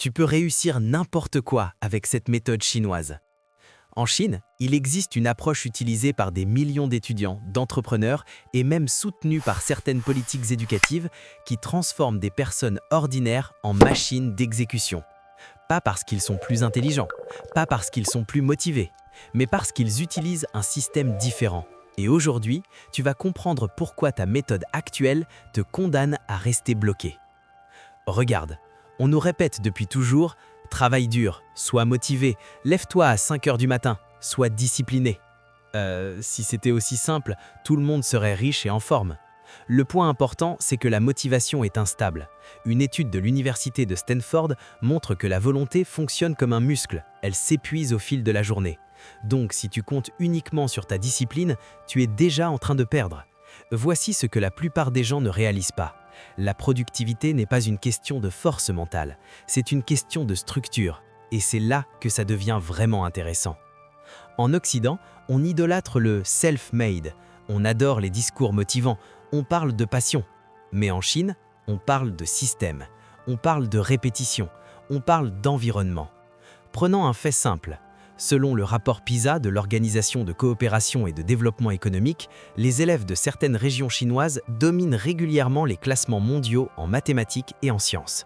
Tu peux réussir n'importe quoi avec cette méthode chinoise. En Chine, il existe une approche utilisée par des millions d'étudiants, d'entrepreneurs et même soutenue par certaines politiques éducatives qui transforment des personnes ordinaires en machines d'exécution. Pas parce qu'ils sont plus intelligents, pas parce qu'ils sont plus motivés, mais parce qu'ils utilisent un système différent. Et aujourd'hui, tu vas comprendre pourquoi ta méthode actuelle te condamne à rester bloqué. Regarde, on nous répète depuis toujours « Travaille dur, sois motivé, lève-toi à 5 heures du matin, sois discipliné ». Si c'était aussi simple, tout le monde serait riche et en forme. Le point important, c'est que la motivation est instable. Une étude de l'université de Stanford montre que la volonté fonctionne comme un muscle, elle s'épuise au fil de la journée. Donc si tu comptes uniquement sur ta discipline, tu es déjà en train de perdre. Voici ce que la plupart des gens ne réalisent pas. La productivité n'est pas une question de force mentale, c'est une question de structure. Et c'est là que ça devient vraiment intéressant. En Occident, on idolâtre le self-made, on adore les discours motivants, on parle de passion. Mais en Chine, on parle de système, on parle de répétition, on parle d'environnement. Prenons un fait simple. Selon le rapport PISA de l'Organisation de coopération et de développement économique, les élèves de certaines régions chinoises dominent régulièrement les classements mondiaux en mathématiques et en sciences.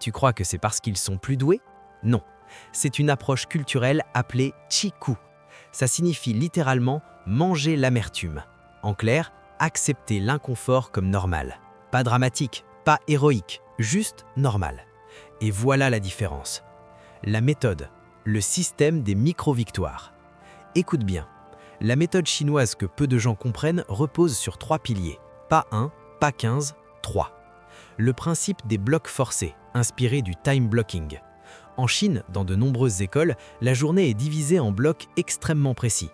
Tu crois que c'est parce qu'ils sont plus doués? Non, c'est une approche culturelle appelée Qi-Ku. Ça signifie littéralement « manger l'amertume ». En clair, accepter l'inconfort comme normal. Pas dramatique, pas héroïque, juste normal. Et voilà la différence. La méthode. Le système des micro-victoires. Écoute bien, la méthode chinoise que peu de gens comprennent repose sur 3 piliers. Pas 1, pas 15, 3. Le principe des blocs forcés, inspiré du time blocking. En Chine, dans de nombreuses écoles, la journée est divisée en blocs extrêmement précis.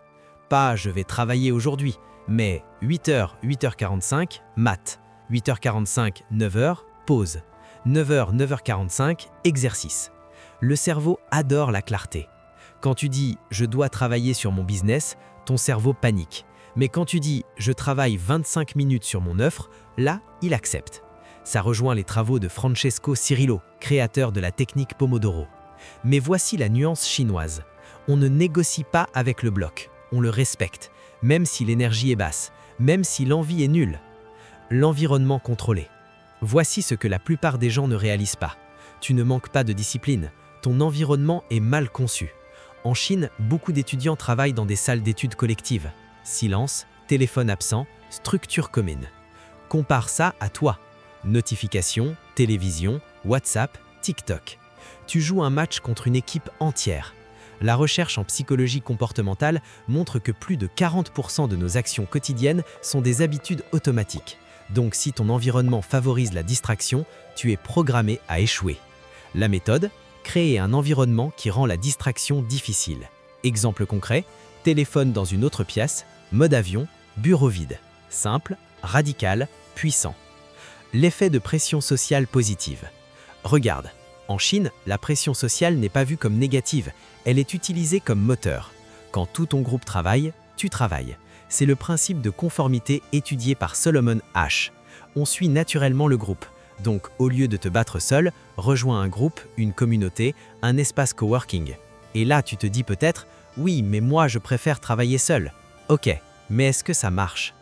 Pas « je vais travailler aujourd'hui », mais 8h, 8h45, maths, 8h45, 9h, pause, 9h, 9h45, exercice. Le cerveau adore la clarté. Quand tu dis « je dois travailler sur mon business », ton cerveau panique. Mais quand tu dis « je travaille 25 minutes sur mon offre », là, il accepte. Ça rejoint les travaux de Francesco Cirillo, créateur de la technique Pomodoro. Mais voici la nuance chinoise. On ne négocie pas avec le bloc, on le respecte, même si l'énergie est basse, même si l'envie est nulle. L'environnement contrôlé. Voici ce que la plupart des gens ne réalisent pas. Tu ne manques pas de discipline. Ton environnement est mal conçu. En Chine, beaucoup d'étudiants travaillent dans des salles d'études collectives. Silence, téléphone absent, structure commune. Compare ça à toi. Notifications, télévision, WhatsApp, TikTok. Tu joues un match contre une équipe entière. La recherche en psychologie comportementale montre que plus de 40% de nos actions quotidiennes sont des habitudes automatiques. Donc si ton environnement favorise la distraction, tu es programmé à échouer. La méthode, créer un environnement qui rend la distraction difficile. Exemple concret, téléphone dans une autre pièce, mode avion, bureau vide. Simple, radical, puissant. L'effet de pression sociale positive. Regarde, en Chine, la pression sociale n'est pas vue comme négative, elle est utilisée comme moteur. Quand tout ton groupe travaille, tu travailles. C'est le principe de conformité étudié par Solomon Asch. On suit naturellement le groupe. Donc, au lieu de te battre seul, rejoins un groupe, une communauté, un espace coworking. Et là, tu te dis peut-être « Oui, mais moi, je préfère travailler seul. » Ok, mais est-ce que ça marche?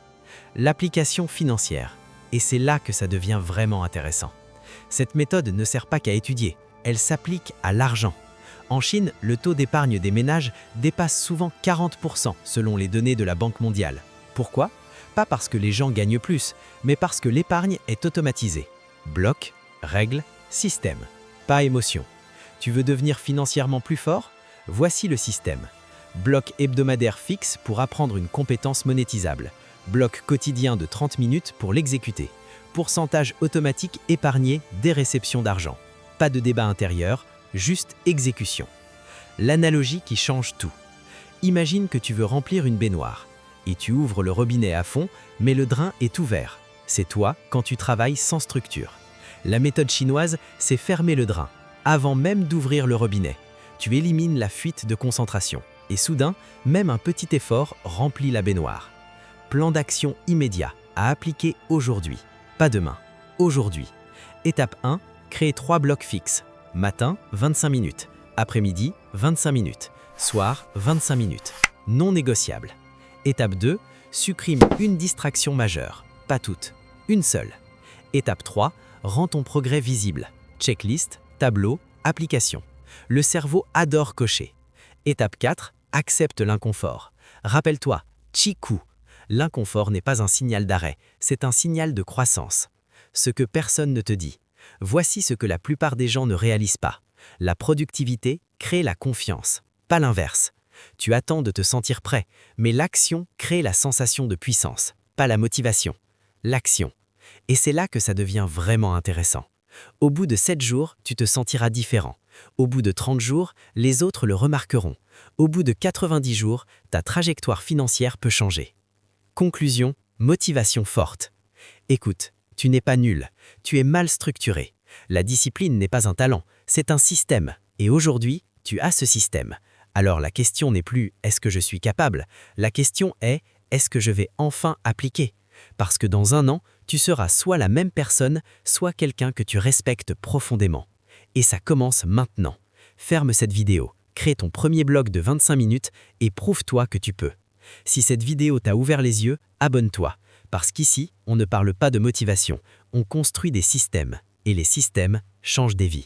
L'application financière. Et c'est là que ça devient vraiment intéressant. Cette méthode ne sert pas qu'à étudier, elle s'applique à l'argent. En Chine, le taux d'épargne des ménages dépasse souvent 40% selon les données de la Banque mondiale. Pourquoi? Pas parce que les gens gagnent plus, mais parce que l'épargne est automatisée. Bloc, règles, système. Pas émotion. Tu veux devenir financièrement plus fort? Voici le système. Bloc hebdomadaire fixe pour apprendre une compétence monétisable. Bloc quotidien de 30 minutes pour l'exécuter. Pourcentage automatique épargné dès réception d'argent. Pas de débat intérieur, juste exécution. L'analogie qui change tout. Imagine que tu veux remplir une baignoire. Et tu ouvres le robinet à fond, mais le drain est ouvert. C'est toi quand tu travailles sans structure. La méthode chinoise, c'est fermer le drain, avant même d'ouvrir le robinet. Tu élimines la fuite de concentration. Et soudain, même un petit effort remplit la baignoire. Plan d'action immédiat, à appliquer aujourd'hui. Pas demain, aujourd'hui. Étape 1, créer 3 blocs fixes. Matin, 25 minutes. Après-midi, 25 minutes. Soir, 25 minutes. Non négociable. Étape 2, supprime une distraction majeure. Pas toutes, une seule. Étape 3, rends ton progrès visible. Checklist, tableau, application. Le cerveau adore cocher. Étape 4, accepte l'inconfort. Rappelle-toi, Chiku. L'inconfort n'est pas un signal d'arrêt, c'est un signal de croissance. Ce que personne ne te dit. Voici ce que la plupart des gens ne réalisent pas. La productivité crée la confiance, pas l'inverse. Tu attends de te sentir prêt, mais l'action crée la sensation de puissance, pas la motivation. L'action. Et c'est là que ça devient vraiment intéressant. Au bout de 7 jours, tu te sentiras différent. Au bout de 30 jours, les autres le remarqueront. Au bout de 90 jours, ta trajectoire financière peut changer. Conclusion, motivation forte. Écoute, tu n'es pas nul, tu es mal structuré. La discipline n'est pas un talent, c'est un système. Et aujourd'hui, tu as ce système. Alors la question n'est plus « est-ce que je suis capable ?», la question est « est-ce que je vais enfin appliquer ?» Parce que dans un an, tu seras soit la même personne, soit quelqu'un que tu respectes profondément. Et ça commence maintenant. Ferme cette vidéo, crée ton premier blog de 25 minutes et prouve-toi que tu peux. Si cette vidéo t'a ouvert les yeux, abonne-toi. Parce qu'ici, on ne parle pas de motivation, on construit des systèmes. Et les systèmes changent des vies.